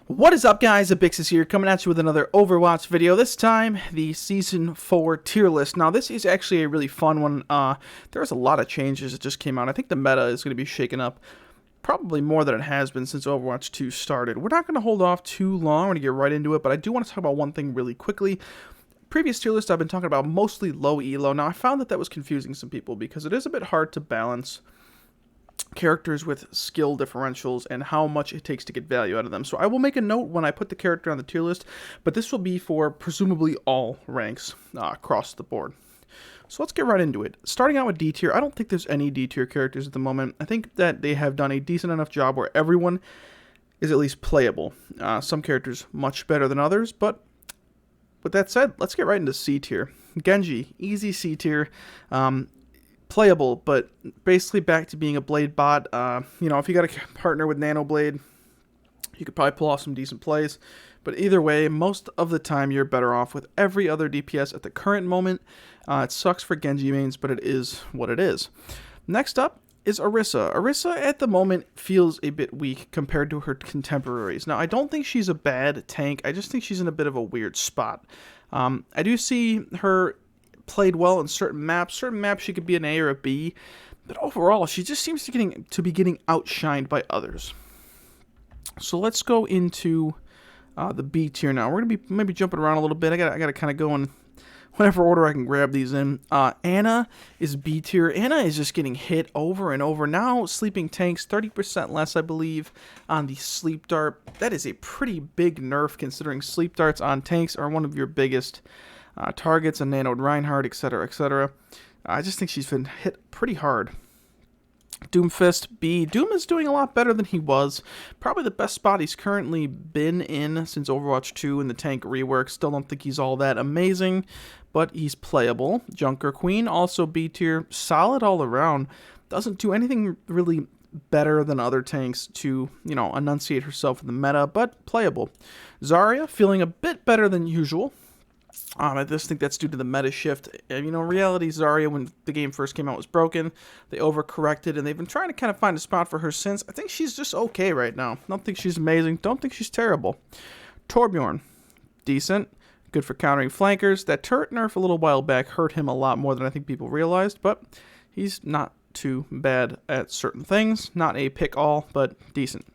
What is up, guys? Abixis here, coming at you with another Overwatch video. This time, the Season 4 tier list. Now, this is actually a really fun one. There's a lot of changes that just came out. I think the meta is going to be shaken up probably more than it has been since Overwatch 2 started. We're not going to hold off too long. I'm going to get right into it, but I do want to talk about one thing really quickly. Previous tier list, I've been talking about mostly low elo. Now, I found that was confusing some people because it is a bit hard to balance characters with skill differentials and how much it takes to get value out of them. So I will make a note when I put the character on the tier list, but this will be for presumably all ranks across the board. So let's get right into it. Starting out with D tier, I don't think there's any D tier characters at the moment. I think that they have done a decent enough job where everyone is at least playable. Some characters much better than others, but with that said, let's get right into C tier. Genji, easy C tier. Playable, but basically back to being a Blade bot. You know, if you got a partner with Nano Blade, you could probably pull off some decent plays. But either way, most of the time you're better off with every other DPS at the current moment. It sucks for Genji mains, but it is what it is. Next up is Orisa. Orisa at the moment feels a bit weak compared to her contemporaries. Now, I don't think she's a bad tank. I just think she's in a bit of a weird spot. I do see her played well in certain maps. Certain maps she could be an A or a B, but overall she just seems to be getting outshined by others. So let's go into the B tier now. We're gonna be maybe jumping around a little bit. I gotta kind of go in whatever order I can grab these in. Ana is B tier. Ana is just getting hit over and over. Now sleeping tanks 30% less, I believe, on the sleep dart. That is a pretty big nerf considering sleep darts on tanks are one of your biggest targets, and Nanoed Reinhardt, etc., etc. I just think she's been hit pretty hard. Doomfist B. Doom is doing a lot better than he was. Probably the best spot he's currently been in since Overwatch 2 and the tank rework. Still don't think he's all that amazing, but he's playable. Junker Queen, also B tier. Solid all around. Doesn't do anything really better than other tanks to, you know, enunciate herself in the meta, but playable. Zarya, feeling a bit better than usual. I just think that's due to the meta shift. You know, in reality, Zarya, when the game first came out, was broken. They overcorrected, and they've been trying to kind of find a spot for her since. I think she's just okay right now. Don't think she's amazing. Don't think she's terrible. Torbjorn, decent. Good for countering flankers. That turret nerf a little while back hurt him a lot more than I think people realized, but he's not too bad at certain things. Not a pick-all, but decent.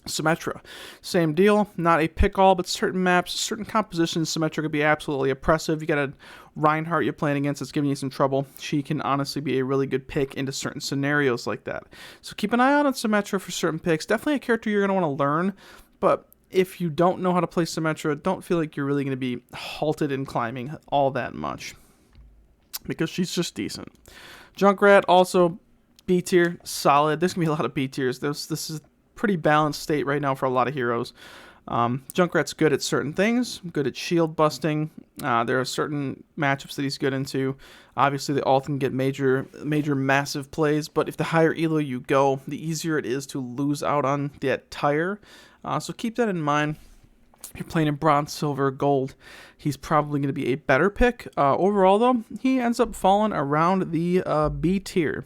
Symmetra, same deal, not a pick-all, but certain maps, certain compositions, Symmetra could be absolutely oppressive. You got a Reinhardt you're playing against that's giving you some trouble. She can honestly be a really good pick into certain scenarios like that. So keep an eye out on Symmetra for certain picks. Definitely a character you're going to want to learn, but if you don't know how to play Symmetra, don't feel like you're really going to be halted in climbing all that much, because she's just decent. Junkrat, also B tier, solid. There's going to be a lot of B tiers. This is pretty balanced state right now for a lot of heroes. Junkrat's good at certain things, good at shield busting. There are certain matchups that he's good into. Obviously, the ult can get major, massive plays, but if the higher elo you go, the easier it is to lose out on that tire. So keep that in mind. If you're playing in bronze, silver, gold, he's probably going to be a better pick. Overall, though, he ends up falling around the B tier.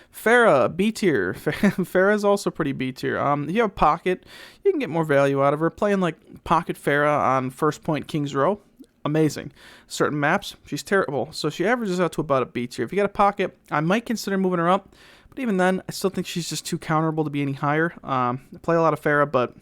Pharah, B tier. Pharah is also pretty B tier. You have Pocket, you can get more value out of her. Playing like Pocket Pharah on First Point Kings Row, amazing. Certain maps, she's terrible. So she averages out to about a B tier. If you got a Pocket, I might consider moving her up. But even then, I still think she's just too counterable to be any higher. I play a lot of Pharah, but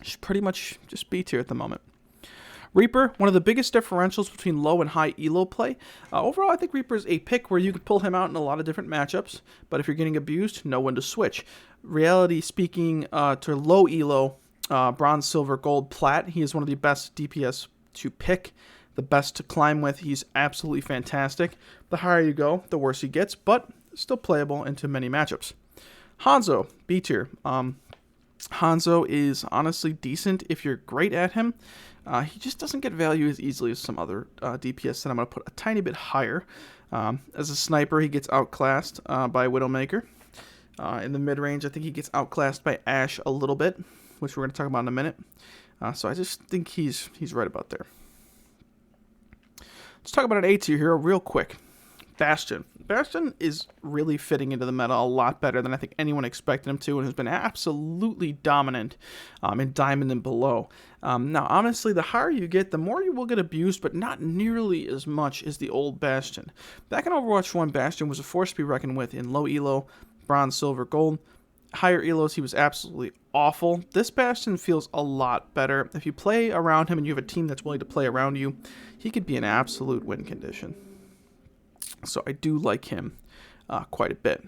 she's pretty much just B tier at the moment. Reaper, one of the biggest differentials between low and high elo play. Overall, I think Reaper is a pick where you could pull him out in a lot of different matchups, but if you're getting abused, know when to switch. Reality speaking, to low elo, bronze, silver, gold, plat, he is one of the best DPS to pick, the best to climb with. He's absolutely fantastic. The higher you go, the worse he gets, but still playable into many matchups. Hanzo, B tier. Hanzo is honestly decent if you're great at him. He just doesn't get value as easily as some other DPS that I'm going to put a tiny bit higher. As a sniper, he gets outclassed by Widowmaker. In the mid-range, I think he gets outclassed by Ashe a little bit, which we're going to talk about in a minute. So I just think he's right about there. Let's talk about an A tier hero real quick. Bastion. Bastion is really fitting into the meta a lot better than I think anyone expected him to, and has been absolutely dominant in Diamond and below. Now, honestly, the higher you get, the more you will get abused, but not nearly as much as the old Bastion. Back in Overwatch 1, Bastion was a force to be reckoned with in low elo, bronze, silver, gold. Higher elos, he was absolutely awful. This Bastion feels a lot better. If you play around him and you have a team that's willing to play around you, he could be an absolute win condition. So I do like him quite a bit.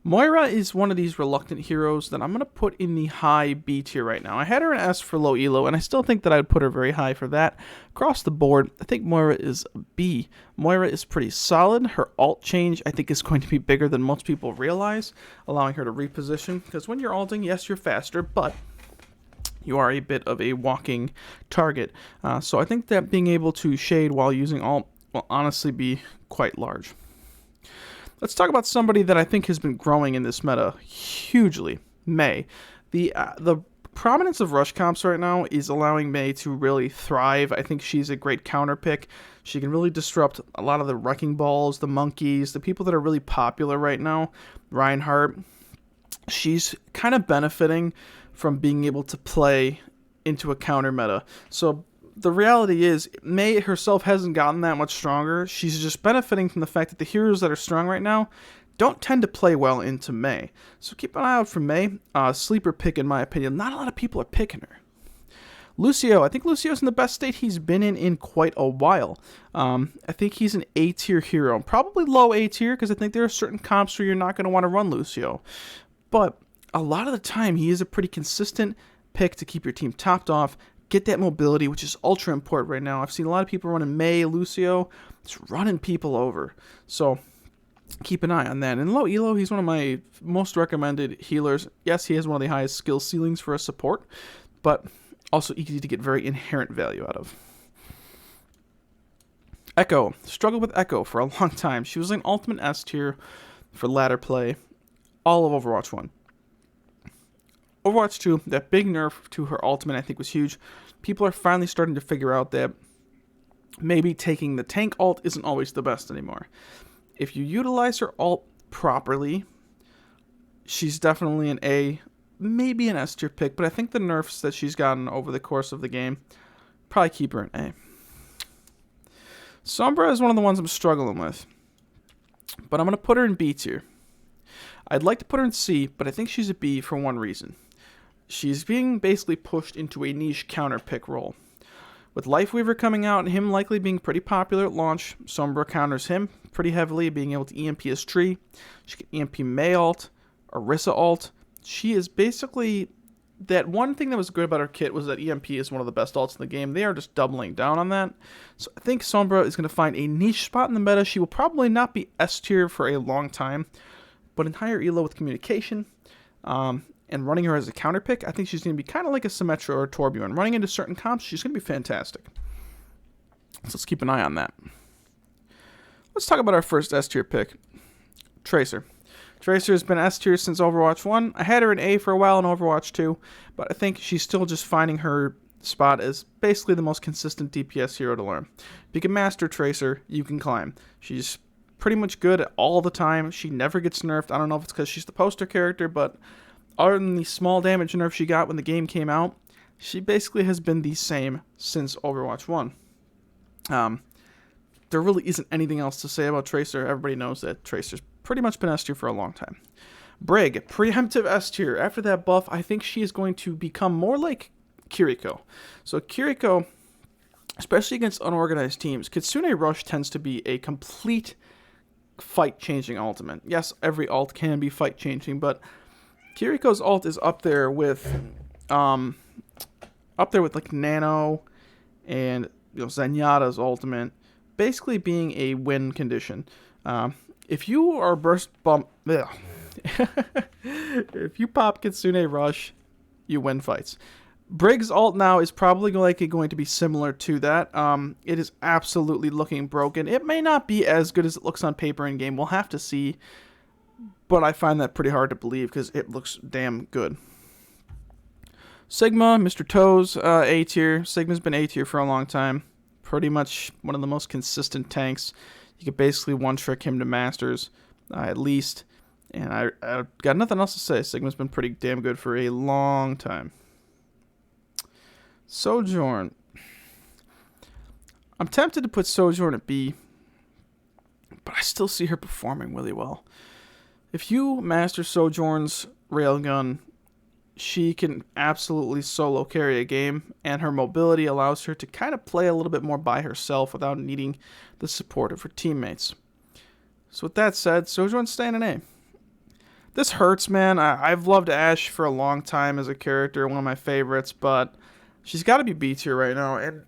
Moira is one of these reluctant heroes that I'm going to put in the high B tier right now. I had her in S for low elo, and I still think that I'd put her very high for that. Across the board, I think Moira is a B. Moira is pretty solid. Her ult change, I think, is going to be bigger than most people realize, allowing her to reposition. Because when you're ulting, yes, you're faster, but you are a bit of a walking target. So I think that being able to shade while using ult will honestly be quite large. Let's talk about somebody that I think has been growing in this meta hugely, Mei. The prominence of rush comps right now is allowing Mei to really thrive. I think she's a great counter pick. She can really disrupt a lot of the wrecking balls, the monkeys, the people that are really popular right now. Reinhardt. She's kind of benefiting from being able to play into a counter meta. So the reality is, Mei herself hasn't gotten that much stronger. She's just benefiting from the fact that the heroes that are strong right now don't tend to play well into Mei. So keep an eye out for Mei. Sleeper pick, in my opinion. Not a lot of people are picking her. Lucio. I think Lucio's in the best state he's been in quite a while. I think he's an A tier hero. Probably low A tier, because I think there are certain comps where you're not going to want to run Lucio. But a lot of the time, he is a pretty consistent pick to keep your team topped off. Get that mobility, which is ultra important right now. I've seen a lot of people running Mei, Lucio. It's running people over. So keep an eye on that. In low elo, he's one of my most recommended healers. Yes, he has one of the highest skill ceilings for a support, but also easy to get very inherent value out of. Echo. Struggled with Echo for a long time. She was an ultimate S tier for ladder play all of Overwatch 1. Overwatch 2, that big nerf to her ultimate, I think, was huge. People are finally starting to figure out that maybe taking the tank ult isn't always the best anymore. If you utilize her ult properly, she's definitely an A, maybe an S tier pick, but I think the nerfs that she's gotten over the course of the game probably keep her an A. Sombra is one of the ones I'm struggling with, but I'm going to put her in B tier. I'd like to put her in C, but I think she's a B for one reason. She's being basically pushed into a niche counter pick role. With Lifeweaver coming out and him likely being pretty popular at launch, Sombra counters him pretty heavily, being able to EMP his tree. She can EMP Mei ult, Orisa ult. She is basically... That one thing that was good about her kit was that EMP is one of the best ults in the game. They are just doubling down on that. So I think Sombra is going to find a niche spot in the meta. She will probably not be S tier for a long time, but in higher elo with communication, and running her as a counter pick, I think she's going to be kind of like a Symmetra or a Torbjorn. Running into certain comps, she's going to be fantastic. So let's keep an eye on that. Let's talk about our first S tier pick, Tracer. Tracer has been S tier since Overwatch 1. I had her in A for a while in Overwatch 2, but I think she's still just finding her spot as basically the most consistent DPS hero to learn. If you can master Tracer, you can climb. She's pretty much good all the time. She never gets nerfed. I don't know if it's because she's the poster character, but other than the small damage nerf she got when the game came out, she basically has been the same since Overwatch 1. There really isn't anything else to say about Tracer. Everybody knows that Tracer's pretty much been S tier for a long time. Brig, preemptive S tier. After that buff, I think she is going to become more like Kiriko. So Kiriko, especially against unorganized teams, Kitsune Rush tends to be a complete fight-changing ultimate. Yes, every ult can be fight-changing, but Kiriko's ult is up there with like Nano and Zenyatta's ultimate, basically being a win condition. If you are burst bump, if you pop Kitsune Rush, you win fights. Brig's ult now is probably going to be similar to that. It is absolutely looking broken. It may not be as good as it looks on paper in game. We'll have to see. But I find that pretty hard to believe because it looks damn good. Sigma, Mr. Toes, A tier. Sigma's been A tier for a long time. Pretty much one of the most consistent tanks. You could basically one-trick him to Masters, at least. And I got nothing else to say. Sigma's been pretty damn good for a long time. Sojourn. I'm tempted to put Sojourn at B, but I still see her performing really well. If you master Sojourn's railgun, she can absolutely solo carry a game, and her mobility allows her to kind of play a little bit more by herself without needing the support of her teammates. So with that said, Sojourn's staying an A. This hurts, man. I've loved Ashe for a long time as a character, one of my favorites, but she's got to be B tier right now. And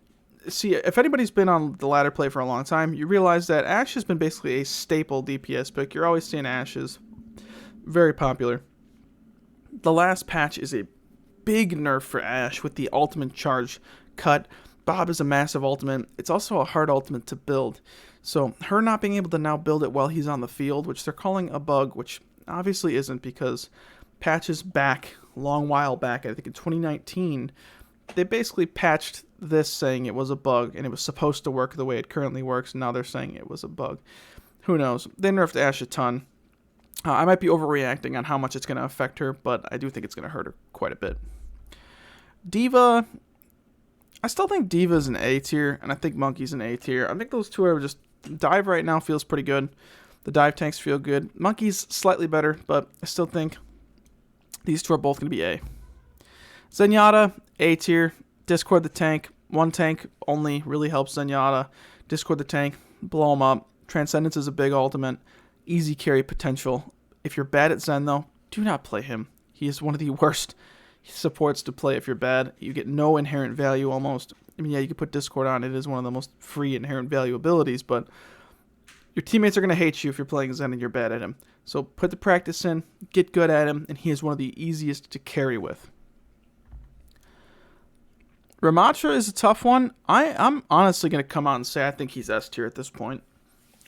see, if anybody's been on the ladder play for a long time, you realize that Ashe has been basically a staple DPS pick. You're always seeing Ashes. Very popular. The last patch is a big nerf for Ashe with the ultimate charge cut. Bob is a massive ultimate. It's also a hard ultimate to build. So her not being able to now build it while he's on the field, which they're calling a bug, which obviously isn't, because patches back, a long while back, I think in 2019, they basically patched this saying it was a bug and it was supposed to work the way it currently works. And now they're saying it was a bug. Who knows? They nerfed Ashe a ton. I might be overreacting on how much it's going to affect her, but I do think it's going to hurt her quite a bit. D.Va, I still think D.Va's an A tier, and I think Monkey's an A tier. I think those two are just... Dive right now feels pretty good. The dive tanks feel good. Monkey's slightly better, but I still think these two are both going to be A. Zenyatta, A tier. Discord the tank. One tank only really helps Zenyatta. Discord the tank. Blow him up. Transcendence is a big ultimate. Easy carry potential. If you're bad at Zen, though, do not play him. He is one of the worst supports to play if you're bad. You get no inherent value almost. I mean, yeah, you could put Discord on. It is one of the most free inherent value abilities, but your teammates are going to hate you if you're playing Zen and you're bad at him. So put the practice in, get good at him, and he is one of the easiest to carry with. Ramatra is a tough one. I'm honestly going to come out and say I think he's S tier at this point.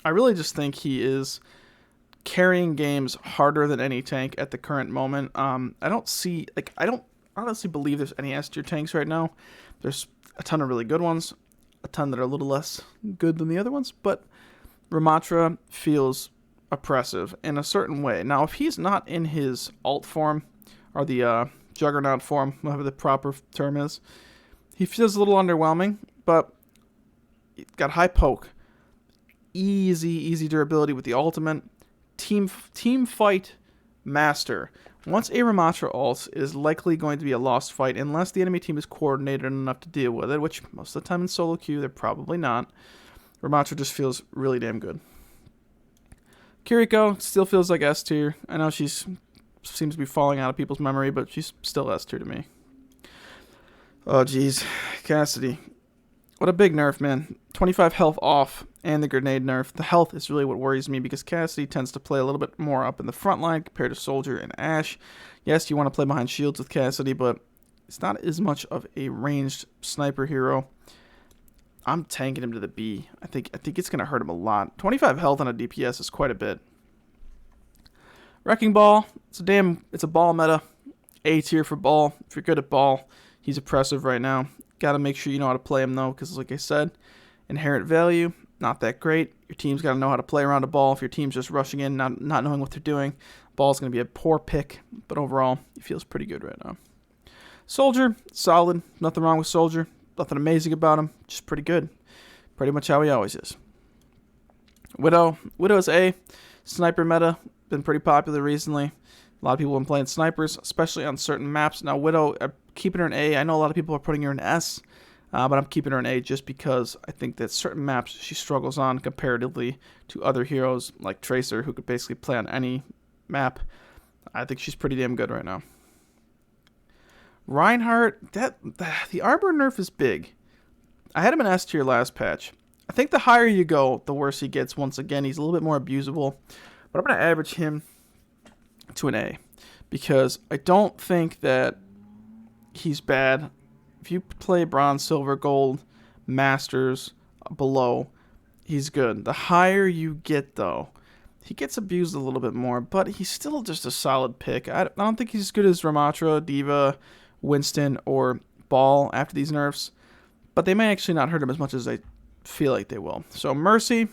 I really just think he is carrying games harder than any tank at the current moment. I don't honestly believe there's any S tier tanks right now. There's a ton of really good ones, a ton that are a little less good than the other ones, but Ramatra feels oppressive in a certain way. Now, if he's not in his alt form, or the Juggernaut form, whatever the proper term is, he feels a little underwhelming, but he's got high poke, easy durability with the ultimate, team fight master. Once a Ramatra ult, it is likely going to be a lost fight unless the enemy team is coordinated enough to deal with it, which most of the time in solo queue, they're probably not. Ramatra just feels really damn good. Kiriko still feels like S tier. I know she seems to be falling out of people's memory, but she's still S tier to me. Oh, jeez. Cassidy. What a big nerf, man. 25 health off and the grenade nerf. The health is really what worries me because Cassidy tends to play a little bit more up in the front line compared to Soldier and Ashe. Yes, you want to play behind shields with Cassidy, but it's not as much of a ranged sniper hero. I'm tanking him to the B. I think it's going to hurt him a lot. 25 health on a DPS is quite a bit. Wrecking Ball. It's a ball meta. A tier for ball. If you're good at ball, he's oppressive right now. Got to make sure you know how to play him, though, because like I said, inherent value, not that great. Your team's got to know how to play around a ball. If your team's just rushing in, not knowing what they're doing, ball's going to be a poor pick. But overall, he feels pretty good right now. Soldier, solid. Nothing wrong with Soldier. Nothing amazing about him. Just pretty good. Pretty much how he always is. Widow. Widow's A. Sniper meta. Been pretty popular recently. A lot of people have been playing snipers, especially on certain maps. Now, Widow, keeping her an A. I know a lot of people are putting her in S, but I'm keeping her an A just because I think that certain maps she struggles on comparatively to other heroes like Tracer, who could basically play on any map. I think she's pretty damn good right now. Reinhardt, the Arbor nerf is big. I had him in S tier last patch. I think the higher you go, the worse he gets. Once again, he's a little bit more abusable, but I'm going to average him to an A because I don't think that he's bad. If you play bronze, silver, gold, masters below, he's good. The higher you get, though, he gets abused a little bit more, but he's still just a solid pick. I don't think he's as good as Ramatra, D.Va, Winston, or Ball after these nerfs, but they may actually not hurt him as much as I feel like they will. So Mercy,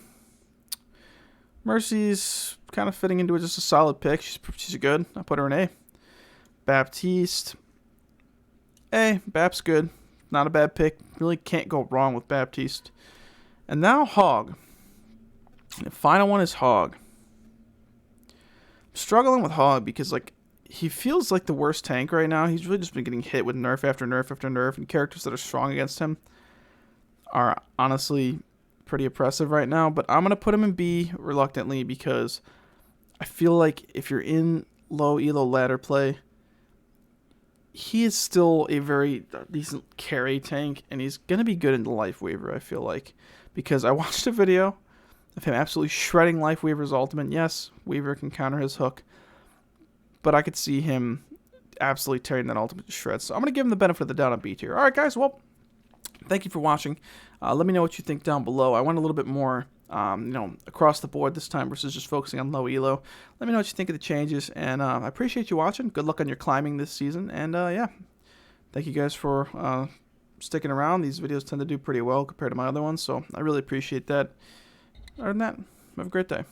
Mercy's kind of fitting into it, just a solid pick. She's good. I put her in A. Baptiste. A. Bap's good. Not a bad pick. Really can't go wrong with Baptiste. And now Hog. The final one is Hog. I'm struggling with Hog because, like, he feels like the worst tank right now. He's really just been getting hit with nerf after nerf after nerf, and characters that are strong against him are honestly pretty oppressive right now. But I'm going to put him in B reluctantly because I feel like if you're in low elo ladder play, he is still a very decent carry tank, and he's going to be good in the Life Weaver, I feel like. Because I watched a video of him absolutely shredding Life Weaver's ultimate. Yes, Weaver can counter his hook, but I could see him absolutely tearing that ultimate to shreds. So I'm going to give him the benefit of the doubt on B tier. Alright guys, well, thank you for watching. Let me know what you think down below. I went a little bit more across the board this time versus just focusing on low elo. Let me know what you think of the changes, and I appreciate you watching. Good luck on your climbing this season, and yeah, thank you guys for sticking around. These videos tend to do pretty well compared to my other ones, so I really appreciate that. Other than that, have a great day.